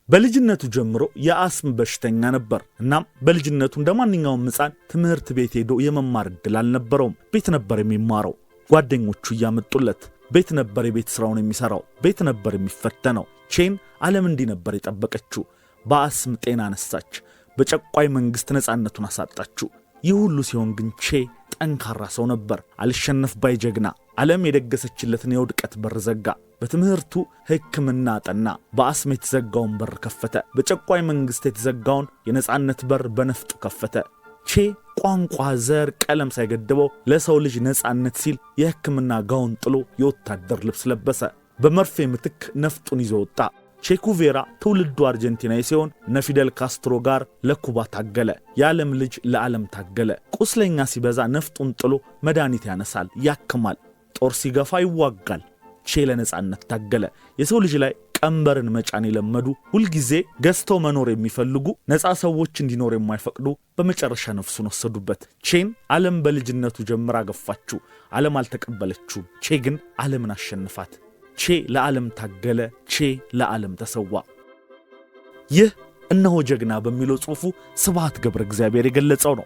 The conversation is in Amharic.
በልጅነቱ ጀምሮ የአስም በሽተኛ ነበር። እናም በልጅነቱ እንደማንኛውም ሕፃን ትምህርት ቤት ሄዶ የመማር ዕድል አልነበረውም። ቤት ነበር የሚማረው። ጓደኞቹ እያመጡለት ቤት ነበር የቤት ስራውን የሚሰራው። ቤት ነበር የሚፈተነው። ቼን ዓለም እንዲህ ነበር የጠበቀችው። በአስም ጤና ነሳች። በጨቋይ መንግስት ነፃነቱን አሳጣችው። ይህ ሁሉ ሲሆን ግን ቼ ጠንካራ ሰው ነበር። አልሸነፍ ባይ ጀግና። ዓለም የደገሰችለትን የውድቀት በር ዘጋ። በትምህርቱ ሕክምና አጠና። በአስም የተዘጋውን በር ከፈተ። በጨቋይ መንግስት የተዘጋውን የነፃነት በር በነፍጡ ከፈተ። ቼ ቋንቋ፣ ዘር፣ ቀለም ሳይገድበው ለሰው ልጅ ነፃነት ሲል የሕክምና ጋውን ጥሎ የወታደር ልብስ ለበሰ። በመርፌ ምትክ ነፍጡን ይዞ ወጣ። ቼ ኩቬራ ትውልዱ አርጀንቲናዊ ሲሆን ነፊደል ካስትሮ ጋር ለኩባ ታገለ። የዓለም ልጅ ለዓለም ታገለ። ቁስለኛ ሲበዛ ነፍጡን ጥሎ መድኃኒት ያነሳል፣ ያክማል። ጦር ሲገፋ ይዋጋል። ቼ ለነፃነት ታገለ። የሰው ልጅ ላይ ቀንበርን መጫን የለመዱ ሁልጊዜ ገዝተው መኖር የሚፈልጉ ነፃ ሰዎች እንዲኖር የማይፈቅዱ በመጨረሻ ነፍሱን ወሰዱበት። ቼን ዓለም በልጅነቱ ጀምራ ገፋችው። ዓለም አልተቀበለችውም። ቼ ግን ዓለምን አሸንፋት። ቼ ለዓለም ታገለ። ቼ ለዓለም ተሰዋ። ይህ እነሆ ጀግና በሚለው ጽሑፉ ስብሐት ገብረ እግዚአብሔር የገለጸው ነው።